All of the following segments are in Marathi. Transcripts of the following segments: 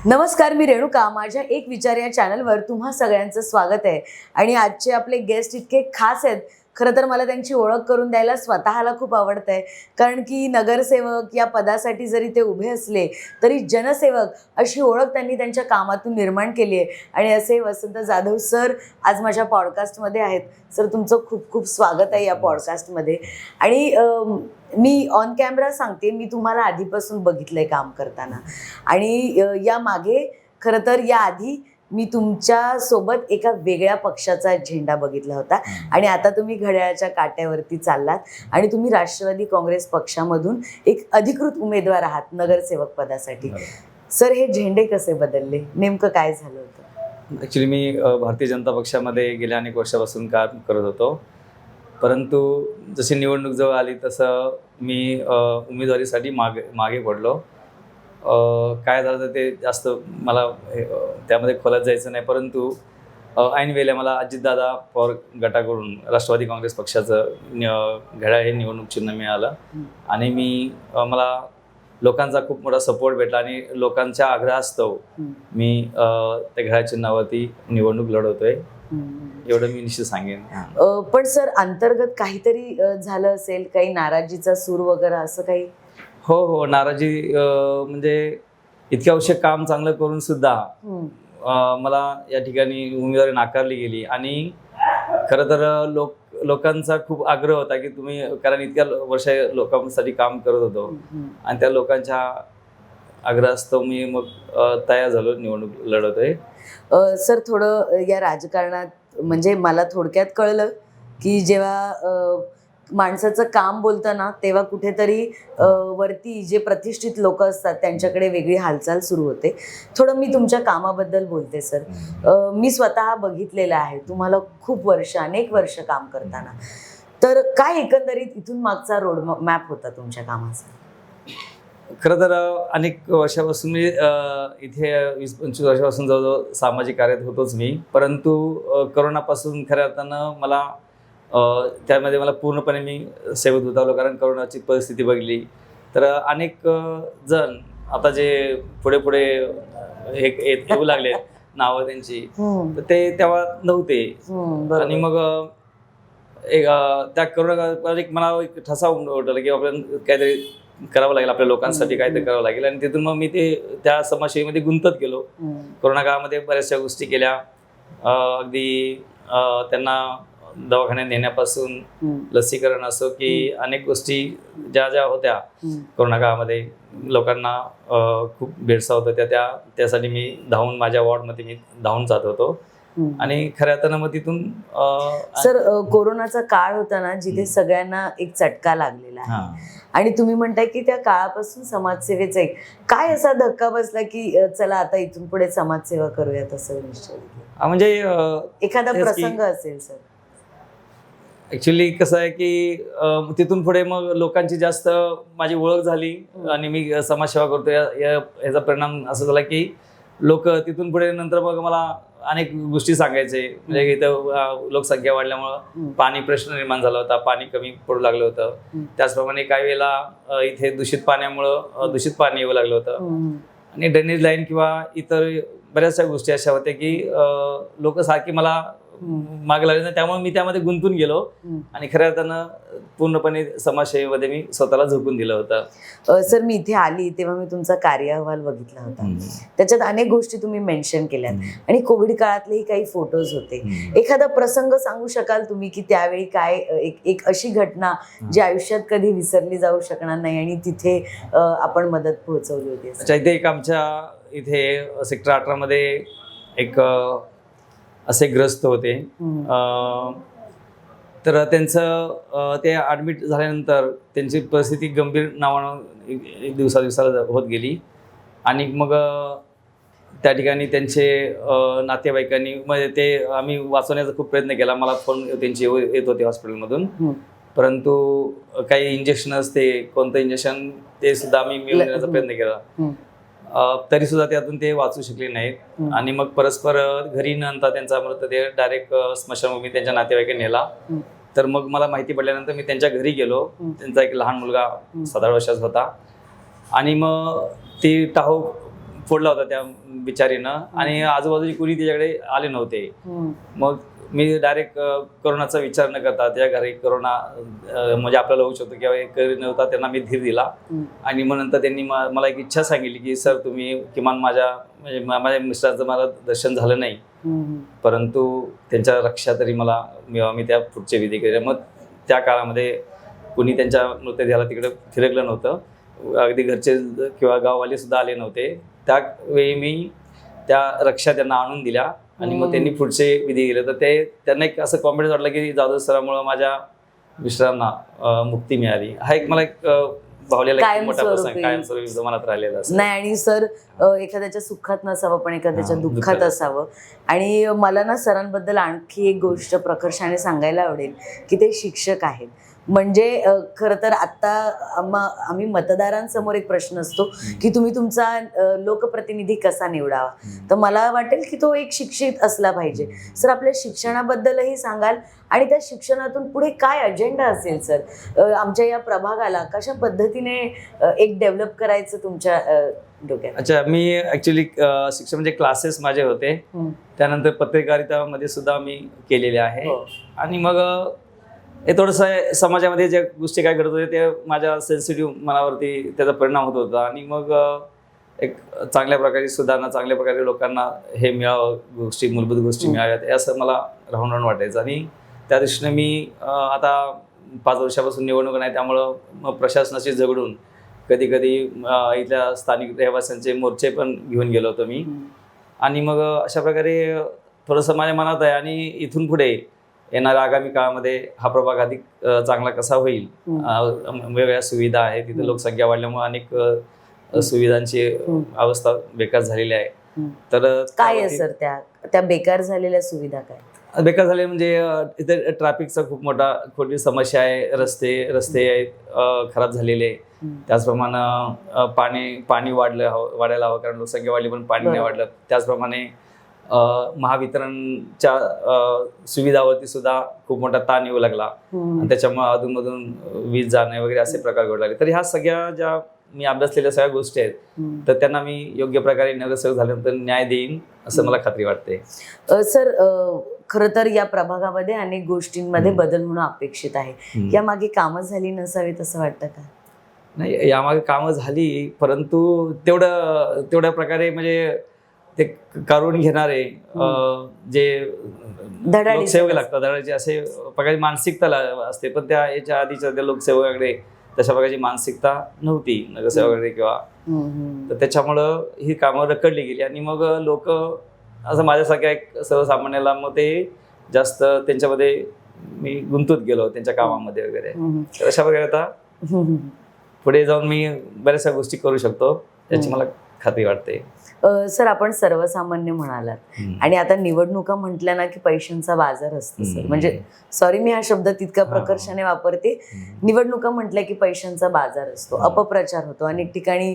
नमस्कार, मी रेणुका. माझ्या एक विचार या चॅनलवर तुम्हा सगळ्यांचं स्वागत आहे. आणि आजचे आपले गेस्ट इतके खास आहेत. खरं तर मला त्यांची ओळख करून द्यायला स्वतःला खूप आवडतंय, कारण की नगरसेवक या पदासाठी जरी ते उभे असले तरी जनसेवक अशी ओळख त्यांनी त्यांच्या कामातून निर्माण केली आहे. आणि असे वसंत जाधव सर आज माझ्या पॉडकास्टमध्ये आहेत. सर, तुमचं खूप खूप स्वागत आहे या पॉडकास्टमध्ये. आणि मी ऑन कॅमेरा सांगते, मी तुम्हाला आधीपासून बघितलंय काम करताना. आणि या मागे खरं तर या आधी मी तुमच्या सोबत एका वेगळ्या पक्षाचा झेंडा बघितला होता. आणि आता तुम्ही घड्याळाच्या काट्यावरती चाललात आणि तुम्ही राष्ट्रवादी काँग्रेस पक्षामधून एक अधिकृत उमेदवार आहात नगरसेवक पदासाठी. सर, हे झेंडे कसे बदलले? नेमकं काय झालं होतं? ॲक्च्युली मी भारतीय जनता पक्षामध्ये गेल्या अनेक वर्षापासून काम करत होतो, परंतु जशी निवडणूक जवळ आली तसं मी उमेदवारीसाठी मागे पडलो. काय झालं तर ते जास्त मला त्यामध्ये खोलात जायचं नाही, परंतु ऐन वेळेला मला अजितदादा पवार गटाकडून राष्ट्रवादी काँग्रेस पक्षाचं घड्याळ हे निवडणूक चिन्ह मिळालं. आणि मला लोकांचा खूप मोठा सपोर्ट भेटला आणि लोकांच्या आग्रहास्तव मी त्या घड्याळ चिन्हावरती निवडणूक लढवतोय, एवढं मी निश्चित सांगेन. पण सर, अंतर्गत काहीतरी झालं असेल, काही नाराजीचा सूर वगैरे असं काही? हो, नाराजी म्हणजे इतक्या वर्ष काम चांगलं करून सुद्धा मला या ठिकाणी उमेदवारी नाकारली गेली. आणि खरं तर लोकांचा खूप आग्रह होता की तुम्ही, कारण इतक्या वर्ष लोकांसाठी काम करत होतो आणि त्या लोकांच्या आग्रहास्तव मी मग तयार झालो, निवडणूक लढवतोय. सर, थोडं या राजकारणात म्हणजे मला थोडक्यात कळलं की जेव्हा माणसाचं काम बोलताना तेव्हा कुठेतरी वरती जे प्रतिष्ठित लोक असतात त्यांच्याकडे वेगळी हालचाल सुरू होते. थोडं मी तुमच्या कामाबद्दल बोलते सर. मी स्वतः बघितलेलं आहे तुम्हाला खूप वर्ष, अनेक वर्ष काम करताना. तर काय एकंदरीत इथून मागचा रोड मॅप होता तुमच्या कामाचा? खरं तर अनेक वर्षापासून मी इथे 20-25 वर्षापासून जवळजवळ सामाजिक कार्यात होतोच मी, परंतु करोनापासून खऱ्या अर्थानं मला त्यामध्ये मला पूर्णपणे मी सेवेत उतरलो. कारण करोनाची परिस्थिती बघितली तर अनेक जण आता जे पुढे येऊ लागले नावं त्यांची, तर ते तेव्हा नव्हते. आणि मग त्या करोना एक मला एक ठसा उमटला की आपल्याला काहीतरी करावं लागेल, आपल्या लोकांसाठी काहीतरी करावं लागेल. आणि तिथून मग मी त्या समाजसेवेमध्ये गुंतत गेलो. कोरोना काळामध्ये बऱ्याचशा गोष्टी केल्या. अगदी त्यांना दवाखान्यात नेण्यापासून लसीकरण असो की अनेक गोष्टी ज्या होत्या कोरोना काळामध्ये लोकांना खूप भेडसावत होत्या, त्यासाठी मी धावून माझ्या वॉर्डमध्ये मी धावून जात होतो. आणि खऱ्या अर्थानं मग तिथून सर, कोरोनाचा काळ होता ना, जिथे सगळ्यांना एक चटका लागलेला आहे. आणि तुम्ही म्हणताय की त्या काळापासून समाजसेवेचा एक काय असा धक्का बसला की चला आता इथून पुढे समाजसेवा करूयात, असं निश्चय? म्हणजे एखादा प्रसंग असेल सर? ॲक्च्युली कसं आहे की तिथून पुढे मग लोकांची जास्त माझी ओळख झाली आणि मी समाजसेवा करतो याचा परिणाम असा झाला की लोक तिथून पुढे नंतर मग मला अनेक गोष्टी सांगायचे. म्हणजे इथं लोकसंख्या वाढल्यामुळं पाणी प्रश्न निर्माण झाला होता, पाणी कमी पडू लागलं होतं. त्याचप्रमाणे काही वेळेला इथे दूषित पाण्यामुळं दूषित पाणी येऊ लागलं होतं. आणि ड्रेनेज लाईन किंवा इतर बऱ्याचशा गोष्टी अशा होत्या की लोक सारखी मला मागे लागले. त्यामुळे मी त्यामध्ये गुंतून गेलो आणि खऱ्या अर्थानं पूर्णपणे समाजसेवेमध्ये मी स्वतःला झोकून दिलं होतं. सर, मी इथे आली तेव्हा मी तुमचा कार्य अहवाल बघितला होता. त्याच्यात अनेक गोष्टी तुम्ही मेन्शन केल्यात आणि कोविड काळातलेही काही फोटोज होते. एखादा प्रसंग सांगू शकाल तुम्ही की त्यावेळी काय एक अशी घटना जी आयुष्यात कधी विसरली जाऊ शकणार नाही आणि तिथे आपण मदत पोहोचवली होती? इथे एक आमच्या इथे सेक्टर 18 मध्ये एक असे ग्रस्त होते. तर त्यांचं ते ॲडमिट झाल्यानंतर त्यांची परिस्थिती गंभीर नावानं एक दिवसाला होत गेली. आणि मग त्या ठिकाणी त्यांचे नातेवाईकांनी म्हणजे ते आम्ही वाचवण्याचा खूप प्रयत्न केला. मला फोन त्यांचे येत होते हॉस्पिटलमधून, परंतु काही इंजेक्शन असते, कोणतं इंजेक्शन ते सुद्धा आम्ही मिळवून देण्याचा प्रयत्न केला, तरी सुद्धा त्यातून ते वाचू शकले नाहीत. आणि मग परस्पर घरी न आणता त्यांचा मृतदेह डायरेक्ट स्मशानभूमी त्यांच्या नातेवाईकांनी नेला. तर मग मला माहिती पडल्यानंतर मी त्यांच्या घरी गेलो. त्यांचा एक लहान मुलगा 7 वर्षाचा होता. आणि मग ती टाहो फोडला होता त्या बिचारीनं, आणि आजूबाजूची कुणी त्याच्याकडे आले नव्हते. मग मी डायरेक्ट करोनाचा विचार न करता त्या घरी करोना म्हणजे आपल्याला होऊ शकतो किंवा एक नव्हता, त्यांना मी धीर दिला. आणि मग नंतर त्यांनी मला एक इच्छा सांगितली की सर तुम्ही किमान माझ्या मिस्टरांचं मला दर्शन झालं नाही, परंतु त्यांच्या रक्षा तरी मला मिळावा, मी त्या पुढचे विधी केले. मग त्या काळामध्ये कुणी त्यांच्या मृतदेहाला तिकडे फिरकलं नव्हतं, अगदी घरचे किंवा गाववाले सुद्धा आले नव्हते. त्यावेळी मी त्या रक्षा त्यांना आणून दिल्या आणि मग त्यांनी पुढचे विधी केले. तर त्यांना एक असं कॉन्फिडन्स वाटलं की जाधव सरांमुळं माझ्या मिस्टरांना मुक्ती मिळाली. हा एक मला एक भावलेला एक मोठा प्रसंग कायमस्वरूपी मनात राहिलेला असं. नाही, आणि सर एखाद्याच्या सुखात नसावं पण एखाद्याच्या दुःखात असावं. आणि मला ना सरांबद्दल आणखी एक गोष्ट प्रकर्षाने सांगायला आवडेल की ते शिक्षक आहेत. म्हणजे खरं तर आत्ता आम्ही मतदारांसमोर एक प्रश्न असतो की तुम्ही तुमचा लोकप्रतिनिधी कसा निवडावा, तर मला वाटेल की तो एक शिक्षित असला पाहिजे. सर आपल्या शिक्षणाबद्दलही सांगाल आणि त्या शिक्षणातून पुढे काय अजेंडा असेल सर, आमच्या या प्रभागाला कशा पद्धतीने एक डेव्हलप करायचं तुमच्या डोक्यात? अच्छा, मी ऍक्च्युली शिक्षण म्हणजे क्लासेस माझे होते, त्यानंतर पत्रकारितामध्ये सुद्धा मी केलेले आहे. आणि मग हे थोडंसं समाजामध्ये ज्या गोष्टी काय घडत होत्या ते माझ्या सेन्सिटिव्ह मनावरती त्याचा परिणाम होत होता. आणि मग एक चांगल्या प्रकारे सुधारणा, चांगल्या प्रकारे लोकांना हे मिळावं, गोष्टी मूलभूत गोष्टी मिळाव्यात असं मला राहून राहून वाटायचं. आणि त्या दृष्टीने मी आता 5 वर्षापासून निवडणूक नाही, त्यामुळं मग प्रशासनाशी झगडून कधी कधी इथल्या स्थानिक रहिवाशांचे मोर्चे पण घेऊन गेलो होतो मी. आणि मग अशा प्रकारे थोडंसं माझ्या मनात आहे. आणि इथून पुढे येणाऱ्या आगामी काळामध्ये हा प्रभाग अधिक चांगला कसा होईल, वेगवेगळ्या सुविधा आहेत, तिथे लोकसंख्या वाढल्यामुळे अनेक सुविधांची अवस्था बेकार झालेली आहे. तर काय आहे सर त्या बेकार झालेल्या सुविधा काय? बेकार झाले म्हणजे इथे ट्रॅफिकचा खूप मोठी समस्या आहे. रस्ते आहेत खराब झालेले. त्याचप्रमाणे पाणी वाढायला हवं, कारण लोकसंख्या वाढली पण पाणी नाही वाढलं. त्याचप्रमाणे महावितरणच्या सुविधावरती सुद्धा खूप मोठा ताण येऊ लागला आणि त्याच्यामुळे अधूनमधून वीज जाणे वगैरे असे प्रकार घडू लागले. तर ह्या सगळ्या ज्या मी अभ्यासलेल्या सगळ्या गोष्टी आहेत, तर त्यांना मी योग्य प्रकारे नगरसेवक झाल्यानंतर न्याय देईन असं मला खात्री वाटते. सर खरं तर या प्रभागामध्ये अनेक गोष्टींमध्ये बदल होणं अपेक्षित आहे. यामागे कामं झाली नसावीत असं वाटतं का? नाही, यामागे कामं झाली, परंतु तेवढ्या प्रकारे म्हणजे ते काढून घेणारे जे लोकसेवक लागतात, धडाडीचे असे प्रकारची मानसिकता असते. पण त्या याच्या आधीच्या त्या लोकसेवकाकडे तशा प्रकारची मानसिकता नव्हती नगरसेवकाकडे किंवा, तर त्याच्यामुळं ही कामं रखडली गेली. आणि मग लोक असं माझ्यासारख्या एक सर्वसामान्याला मग ते जास्त त्यांच्यामध्ये मी गुंतून गेलो त्यांच्या कामामध्ये वगैरे. तर अशा प्रकारे आता पुढे जाऊन मी बऱ्याचशा गोष्टी करू शकतो याची मला खात्री वाटते. सर आपण सर्वसामान्य म्हणालात आणि आता निवडणुका म्हटल्या ना की पैशांचा बाजार असतो सर. म्हणजे सॉरी मी हा शब्द तितका प्रकर्षाने वापरते. निवडणुका म्हटल्या की पैशांचा बाजार असतो, अपप्रचार होतो, अनेक ठिकाणी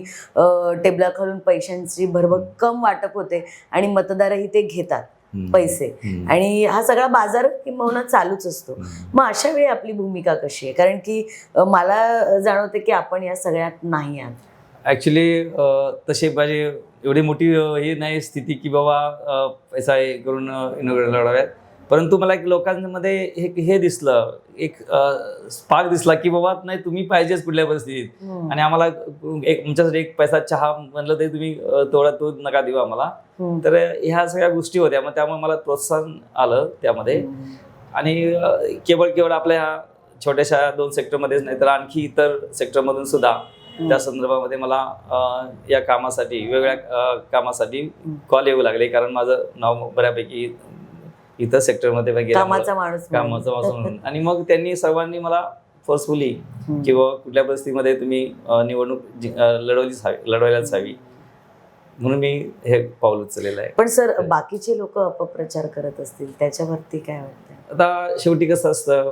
टेबलाखालून पैशांची भरभक्कम वाटप होते आणि मतदारही ते घेतात पैसे, आणि हा सगळा बाजार किंबहुना चालूच असतो. मग अशा वेळी आपली भूमिका कशी आहे? कारण की मला जाणवते की आपण या सगळ्यात नाही आहात. ॲक्च्युली तशी माझी एवढी मोठी ही नाही स्थिती की बाबा पैसा हे करून लढाव्यात, परंतु मला एक लोकांमध्ये हे दिसलं, एक स्पार्क दिसला की बाबा नाही तुम्ही पाहिजेच कुठल्या परिस्थितीत, आणि आम्हाला एक तुमच्यासाठी एक पैसा चहा म्हणलं तरी तुम्ही तो नका देऊ आम्हाला. तर ह्या सगळ्या गोष्टी होत्या, मग त्यामुळे मला प्रोत्साहन आलं त्यामध्ये. आणि केवळ आपल्या ह्या छोट्याशा 2 सेक्टरमध्येच नाही तर आणखी इतर सेक्टरमधून सुद्धा त्या संदर्भामध्ये मला या कामासाठी वेगवेगळ्या कामासाठी कॉल येऊ लागले, कारण माझं नाव बऱ्यापैकी इतर सेक्टरमध्ये कामाचा माणूस म्हणून. आणि मग त्यांनी सर्वांनी मला फोर्सफुली किंवा कुठल्या परिस्थितीमध्ये तुम्ही निवडणूक लढवायलाच हवी म्हणून मी हे पाऊल उचललेलं आहे. पण सर बाकीचे लोक अपप्रचार करत असतील त्याच्यावरती काय वाटतं? आता शेवटी कसं असतं,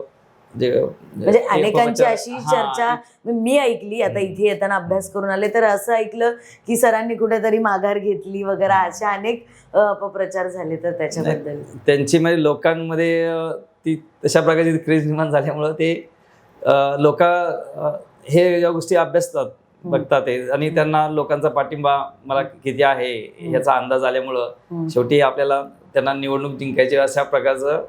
म्हणजे अनेकांची अशी चर्चा मी ऐकली, आता इथे येताना अभ्यास करून आले तर असं ऐकलं की सरांनी कुठेतरी माघार घेतली वगैरे, अशा अनेक अपप्रचार झाले. तर त्याच्याबद्दल त्यांची म्हणजे लोकांमध्ये ती तशा प्रकारची क्रेज निर्माण झाल्यामुळं ते लोक हे या गोष्टी अभ्यासतात. बघतात ते, आणि त्यांना लोकांचा पाठिंबा मला किती आहे याचा अंदाज आल्यामुळं शेवटी आपल्याला त्यांना निवडणूक जिंकायची अशा प्रकारचं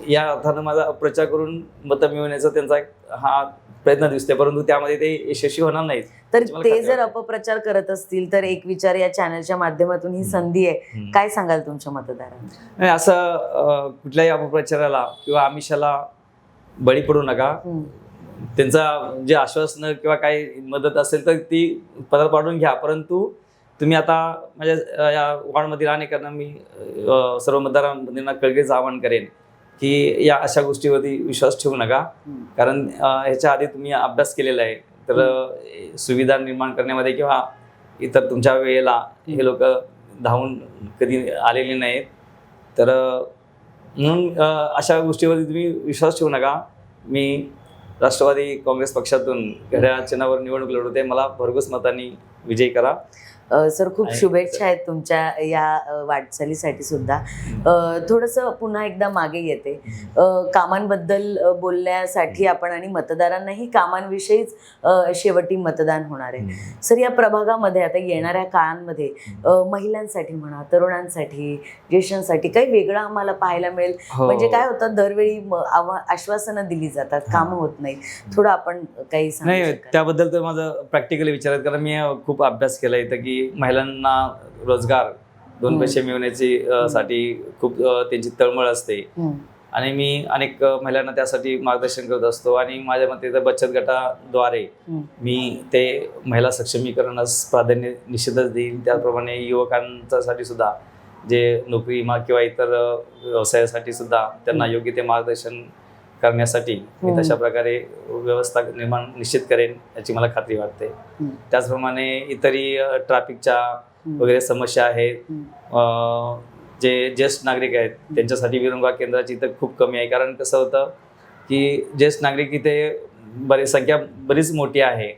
या अर्थानं माझा प्रचार करून मतं मिळवण्याचा त्यांचा एक हा प्रयत्न दिसते, परंतु त्यामध्ये ते यशस्वी होणार नाहीत. तर याची मला ते खात्री जर वाटते. अपप्रचार करत असतील तर एक विचार या चॅनलच्या माध्यमातून ही संधी आहे, काय सांगाल तुमच्या मतदारांना? नाही, असं कुठल्याही अपप्रचाराला किंवा आमिषाला बळी पडू नका. त्यांचा जे आश्वासनं किंवा काही मदत असेल तर ती पदर पाडून घ्या, परंतु तुम्ही आता माझ्या या वॉर्डमधील अनेकांना मी सर्व मतदारांना कळकळीचं आवाहन करेन की या अशा गोष्टीवरती विश्वास ठेवू नका, कारण ह्याच्या आधी तुम्ही अभ्यास केलेला आहे. तर सुविधा निर्माण करण्यामध्ये किंवा इतर तुमच्या वेळेला हे लोक धावून कधी आलेले नाहीत. तर म्हणून अशा गोष्टीवरती तुम्ही विश्वास ठेवू नका. मी राष्ट्रवादी काँग्रेस पक्षातून घड्याळ चिन्हावर निवडणूक लढवते. मला भरघोस मतांनी विजयी करा. सर, खूप शुभेच्छा आहेत तुमच्या या वाटचालीसाठी सुद्धा. थोडंसं पुन्हा एकदा मागे येते, कामांबद्दल बोलण्यासाठी आपण, आणि मतदारांनाही कामांविषयीच शेवटी मतदान होणार आहे. सर, या प्रभागामध्ये आता येणाऱ्या काळांमध्ये महिलांसाठी म्हणा, तरुणांसाठी, ज्येष्ठांसाठी काही वेगळं आम्हाला पाहायला मिळेल? म्हणजे काय होतं, दरवेळी आश्वासनं दिली जातात, कामं होत नाही. थोडं आपण काही नाही, त्याबद्दल तर माझं प्रॅक्टिकली विचार आहे, कारण मी खूप अभ्यास केला इथं की महिलांना रोजगार, दोन पैसे मिळवण्याची साठी खूप त्यांची तळमळ असते, आणि मी अनेक महिलांना त्यासाठी मार्गदर्शन करत असतो. आणि माझ्या मते तर बचत गटाद्वारे मी ते महिला सक्षमीकरणास प्राधान्य निश्चितच देईल. त्याचप्रमाणे युवकांसाठी सुद्धा जे नोकरी किंवा इतर व्यवसायासाठी सुद्धा त्यांना योग्य ते मार्गदर्शन करण्यासाठी मी तशा प्रकारे व्यवस्था निर्माण निश्चित करेन याची मला खात्री वाटते. त्याचप्रमाणे इतरही ट्रॅफिकच्या वगैरे समस्या आहेत, जे ज्येष्ठ नागरिक आहेत त्यांच्यासाठी विरंगुळा केंद्राची इथं खूप कमी आहे. कारण कसं होतं की ज्येष्ठ नागरिक इथे संख्या बरीच मोठी आहे,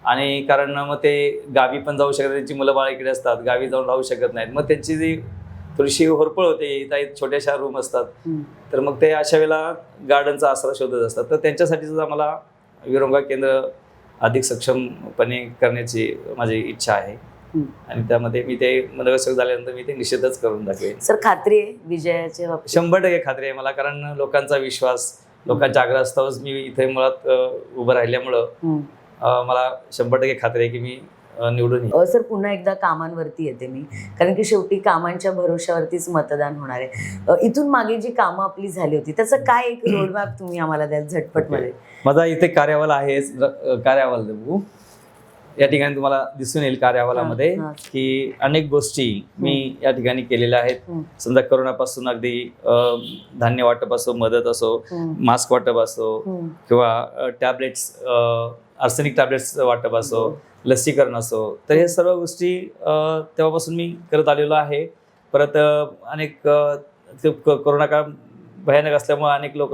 आणि कारण मग ते गावी पण जाऊ शकत, त्यांची मुलं बाळ इकडे असतात, गावी जाऊन राहू शकत नाहीत. मग त्यांची जी थोडीशी होरपळ होते, इथं छोट्याशा रूम असतात, तर मग ते अशा वेळेला गार्डनचा आसरा शोधत असतात. तर त्यांच्यासाठी सुद्धा मला विरंगुळा केंद्र अधिक सक्षमपणे करण्याची माझी इच्छा आहे, आणि त्यामध्ये मी ते नगरसेवक झाल्यानंतर मी ते निश्चितच करून दाखवेन. सर, खात्री आहे विजयाचे? 100% खात्री आहे मला, कारण लोकांचा विश्वास, लोकांच्या आग्रहास्तवच मी इथे मुळात उभं राहिल्यामुळं मला 100% खात्री आहे की मी निवडून येईन. सर, पुन्हा एकदा कामांवरती येते मी, कारण की शेवटी कामांच्या भरोश्यावरतीच मतदान होणार आहे. इथून मागे जी कामं आपली झाली होती त्याचं काय एक रोडमॅप तुम्ही आम्हाला द्याल झटपटमध्ये? माझा इथे कार्यावल आहे, कार्यावल या ठिकाणी तुम्हाला दिसून येईल. कार्यावलामध्ये की अनेक गोष्टी मी या ठिकाणी केलेल्या आहेत. समजा करोनापासून अगदी धान्य वाटप असो, मदत असो, मास्क वाटप असो, किंवा टॅबलेट्स, आर्सेनिक टॅबलेट्स वाटप असो, लसीकरण असो, तर हे सर्व गोष्टी तेव्हापासून मी करत आलेलो आहे. परत अनेक कोरोना काळ भयानक असल्यामुळे अनेक लोक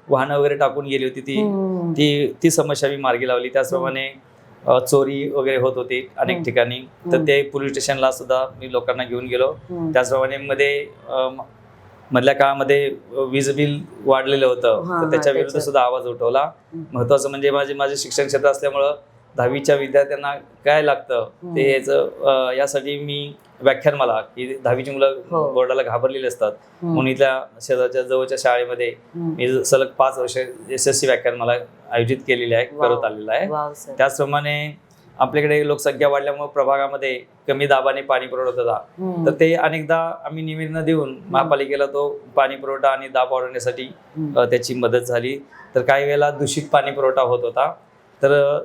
वाहनं वगैरे टाकून गेली होती, ती समस्या मी मार्गी लावली. त्याचप्रमाणे चोरी वगैरे होत होती अनेक ठिकाणी, तर ते पोलीस स्टेशनला सुद्धा मी लोकांना घेऊन गेलो. त्याचप्रमाणे मधल्या काळामध्ये वीज बिल वाढलेलं होतं, तर त्याच्या विरुद्ध सुद्धा आवाज उठवला. महत्वाचं म्हणजे माझे शिक्षण क्षेत्र असल्यामुळं 10वीच्या विद्यार्थ्यांना काय लागतं ते यासाठी मी व्याख्यान मला की 10वीची मुलं बोर्डाला घाबरलेली असतात, म्हणून इथल्या शेजारच्या जवळच्या शाळेमध्ये मी सलग 5 वर्ष SSC व्याख्यान मला आयोजित केलेले आहे, करत आलेलं आहे. त्याचप्रमाणे आपल्याकडे लोकसंख्या वाढल्यामुळे प्रभागामध्ये कमी दाबाने पाणी पुरवठा होता, तर ते अनेकदा आम्ही निवेदन देऊन महापालिकेला तो पाणी पुरवठा आणि दाब वाढवण्यासाठी त्याची मदत झाली. तर काही वेळेला दूषित पाणी पुरवठा होत होता, तर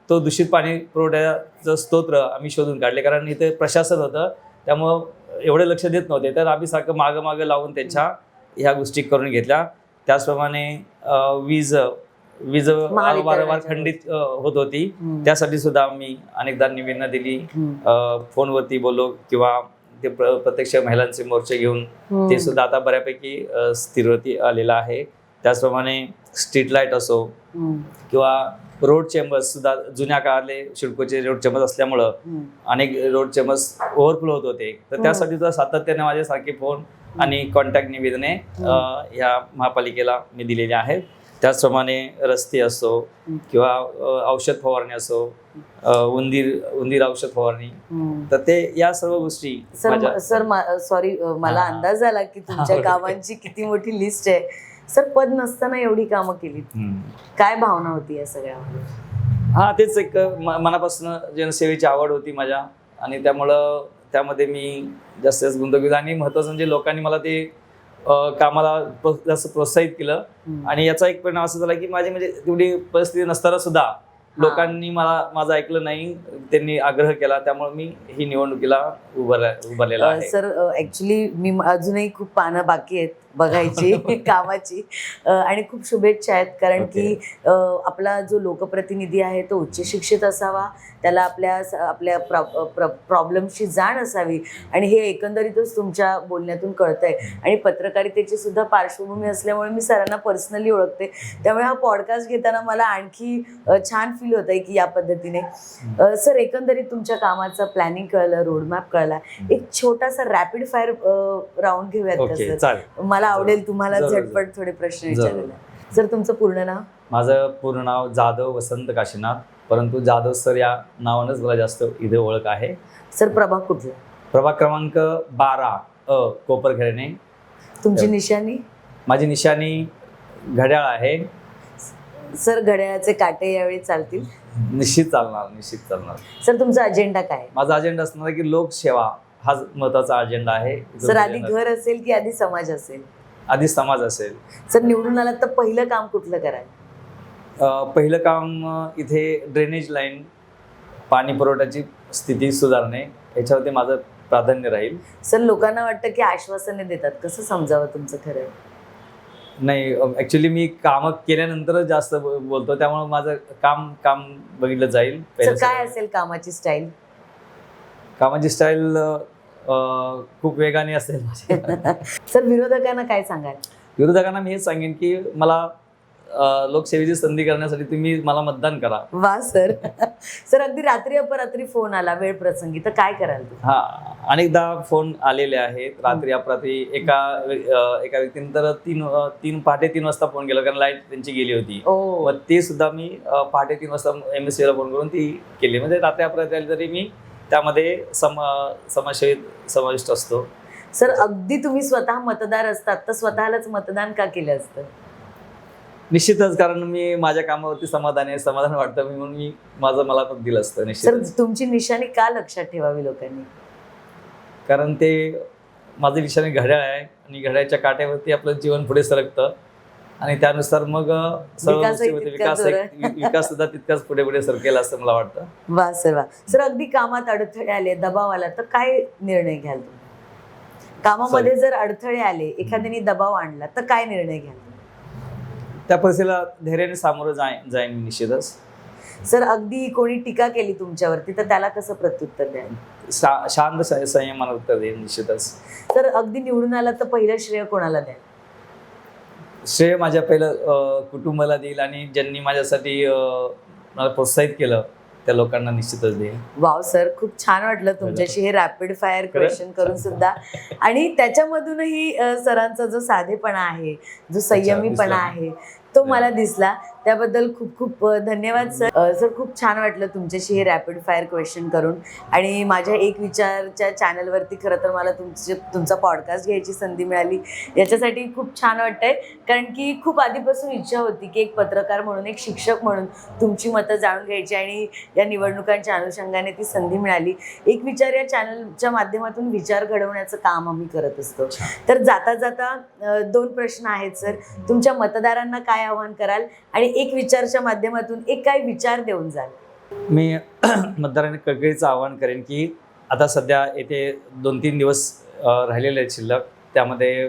तो दूषित पाणी पुरवठ्याचं स्तोत्र आम्ही शोधून काढले, कारण इथे प्रशासन होतं त्यामुळं एवढे लक्ष देत नव्हते, तर आम्ही सारखं मागं लावून त्यांच्या ह्या गोष्टी करून घेतल्या. त्याचप्रमाणे वीज वारंवार खंडित होत होती, त्यासाठी सुद्धा आम्ही अनेकदा निवेदनं दिली, फोनवरती बोललो किंवा ते प्रत्यक्ष महिलांचे मोर्चे घेऊन ते सुद्धा आता बऱ्यापैकी स्थिरवरती आलेलं आहे. त्याचप्रमाणे स्ट्रीट लाईट असो किंवा रोड चेंबर्स सुद्धा, जुन्या काळातले सिडकोचे रोड चेंबर्स असल्यामुळं अनेक रोड चेंबर्स ओव्हरफ्लो होत होते, तर त्यासाठी सुद्धा सातत्याने माझ्यासारखे फोन आणि कॉन्टॅक्ट निवेदने ह्या महापालिकेला मी दिलेली आहेत. त्याचप्रमाणे रस्ते असो किंवा औषध फवारणी असो, उंदीर औषध फवारणी, तर ते या सर्व गोष्टी सर सॉरी, मला हा. अंदाज आला की तुमच्या कामांची किती मोठी लिस्ट आहे. सर, पद नसताना एवढी कामं केली, काय भावना होती या सगळ्यामध्ये? हा, तेच एक मनापासून जनसेवेची आवड होती माझ्या, आणि त्यामुळं त्यामध्ये मी जास्त गुंतवणूक, आणि महत्त्वाचं म्हणजे लोकांनी मला ते कामाला जास्त प्रोत्साहित केलं. आणि याचा एक परिणाम असा झाला की माझी म्हणजे तेवढी परिस्थिती नसताना सुद्धा लोकांनी माझं ऐकलं नाही, त्यांनी आग्रह केला, त्यामुळे मी ही निवडणुकीला उभारलेला आहे. सर, ऍक्च्युली मी अजूनही खूप पानं बाकी आहेत बघायची कामाची, आणि खूप शुभेच्छा आहेत, कारण की आपला जो लोकप्रतिनिधी आहे तो उच्च शिक्षित असावा, त्याला आपल्या प्रॉब्लेमची जाण असावी, आणि हे एकंदरीतच तुमच्या बोलण्यातून कळतंय. आणि पत्रकारितेची सुद्धा पार्श्वभूमी असल्यामुळे मी सरांना पर्सनली ओळखते, त्यामुळे हा पॉडकास्ट घेताना मला आणखी छान फील होत आहे की या पद्धतीने. सर, एकंदरीत तुमच्या कामाचं प्लॅनिंग कळलं, रोडमॅप कळला, एक छोटासा रॅपिड फायर राऊंड घेऊयात का सर? चालेल. मला आवडेल तुम्हाला झटपट थोडे प्रश्न विचारायला. सर, तुमचं पूर्ण नाव? माझं पूर्ण नाव जाधव वसंत काशीनाथ, परंतु जाधव सर या नावानंच मला जास्त इथे ओळख आहे. सर, प्रभाग कुठला? प्रभाग क्रमांक 12 कोपरखेरणे. तुमची निशाणी? माझी निशाणी घड्याळ आहे. सर, घड्याळाचे काटे यावेळी चालतील? निश्चित चालणार. सर, तुमचा अजेंडा काय आहे? माझा अजेंडा असणार आहे की लोकसेवा हा महत्वाचा अजेंडा आहे. सर, आधी घर असेल की आधी समाज असेल? आधी समाज असेल. सर, निवडून आलात तर पहिलं काम कुठलं कराल? पहिलं काम इथे ड्रेनेज लाईन, पाणी पुरवठ्याची स्थिती सुधारणे, याच्यावरती माझं प्राधान्य राहील. सर, लोकांना वाटतं की आश्वासने देतात, कसं समजावं तुमचं खरं? नाही, ॲक्च्युली मी कामं केल्यानंतरच जास्त बोलतो, त्यामुळे माझं काम बघितलं जाईल. सर, काय असेल कामाची स्टाईल? कामाची स्टाईल खूप वेगाने असेल. सर, विरोधकांना काय सांगाल? विरोधकांना मी हेच सांगेन की मला लोकसेवेची संधी करण्यासाठी तुम्ही मला मतदान करा. वा सर. सर, अगदी रात्री अपरात्री फोन आला वेळ प्रसंगी, तर काय कराल तुम्ही? हा, अनेकदा फोन आलेले आहेत रात्री अपरात्री. एका व्यक्तीने तर पहाटे 3 वाजता फोन केला, कारण लाईट त्यांची गेली होती. मग ते सुद्धा मी पहाटे 3 वाजता MSC ला फोन करून ती केली. म्हणजे रात्री अपरात्री आली तरी मी त्यामध्ये समाजसेवेत समाविष्ट असतो. सर, अगदी तुम्ही स्वतः मतदार असतात तर स्वतःलाच मतदान का केलं असतं? निश्चितच, कारण मी माझ्या कामावरती समाधान वाटतं म्हणून मी मला पण दिलं असतं. सर, निश्चित, तुमची निशाणी का लक्षात ठेवावी लोकांनी? कारण ते माझं निशाणी घड्याळ आहे, आणि घड्याळच्या काट्यावरती आपलं जीवन पुढे सरकतं, आणि त्यानुसार मग सर्व विकास सुद्धा तितकाच पुढे सरकेल असं मला वाटतं. वा सर, वा. सर, अगदी कामात अडथळे आले, दबाव आला तर काय निर्णय घ्याल तुम्ही? कामामध्ये जर अडथळे आले, एखाद्याने दबाव आणला तर काय निर्णय घ्याल? त्या परिस्थितीला धैर्याने सामोरं जाईन मी निश्चितच. सर, अगदी कोणी टीका केली तुमच्यावरती तर त्याला कसं प्रत्युत्तर द्याल? शांत संयमानं उत्तर देईन निश्चितच. सर, अगदी निवडून आला तर पहिलं श्रेय कोणाला द्याल? श्रेय माझ्या पहिलं कुटुंबाला देईल, आणि ज्यांनी माझ्यासाठी मला प्रोत्साहित केलं त्या लोकांना निश्चितच देईल. वाव सर, खूप छान वाटलं तुमच्याशी हे रॅपिड फायर क्वेश्चन करून सुद्धा, आणि त्याच्यामधूनही सरांचा जो साधेपणा आहे, जो संयमीपणा आहे तो मला दिसला. त्याबद्दल खूप खूप धन्यवाद सर. सर, खूप छान वाटलं तुमच्याशी हे रॅपिड फायर क्वेश्चन करून, आणि माझ्या एक विचारच्या चॅनलवरती खरं तर मला तुमचा पॉडकास्ट घ्यायची संधी मिळाली, याच्यासाठी खूप छान वाटतंय. कारण की खूप आधीपासून इच्छा होती की एक पत्रकार म्हणून, एक शिक्षक म्हणून तुमची मतं जाणून घ्यायची, आणि या निवडणुकांच्या अनुषंगाने ती संधी मिळाली. एक विचार या चॅनलच्या माध्यमातून विचार घडवण्याचं काम आम्ही करत असतो. तर जाता जाता 2 प्रश्न आहेत सर. तुमच्या मतदारांना काय आवाहन कराल, आणि एक विचारच्या माध्यमातून एक काय विचार देऊन जाल? मी मतदारांनी कळकळीचं आवाहन करेन की आता सध्या येथे 2-3 दिवस राहिलेले आहेत शिल्लक, त्यामध्ये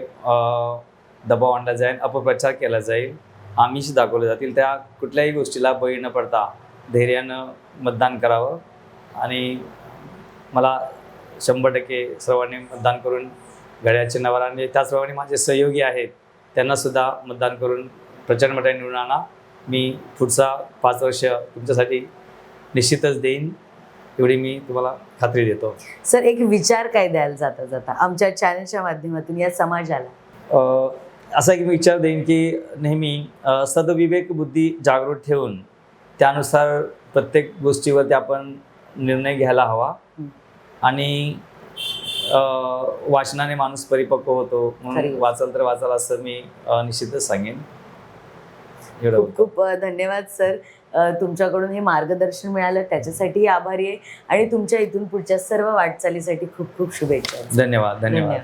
दबाव आणला जाईल, अपप्रचार केला जाईल, आमिष दाखवले जातील. त्या कुठल्याही गोष्टीला बळी न पडता धैर्यानं मतदान करावं, आणि मला 100% सर्वांनी मतदान करून घड्याळाचे नवार, आणि त्याचप्रमाणे माझे सहयोगी आहेत त्यांनासुद्धा मतदान करून प्रचंड मताने निवडून आणा. मी पुढचा 5 वर्ष तुमच्यासाठी निश्चितच देईन, एवढी मी तुम्हाला खात्री देतो. सर, एक विचार काय द्याल जाता जाता आमच्या चॅनलच्या माध्यमातून या समाजाला? असा एक मी विचार देईन की नेहमी सदविवेक बुद्धी जागृत ठेवून त्यानुसार प्रत्येक गोष्टीवरती आपण निर्णय घ्यायला हवा. आणि वाचनाने माणूस परिपक्व होतो, खरी म्हणून गोष्ट. वाचाल तर वाचाल असं मी निश्चितच सांगेन. एवढं खूप खूप धन्यवाद सर. तुमच्याकडून हे मार्गदर्शन मिळालं त्याच्यासाठी आभारी आहे आणि तुमच्या इथून पुढच्या सर्व वाटचालीसाठी खूप खूप शुभेच्छा. धन्यवाद. धन्यवाद.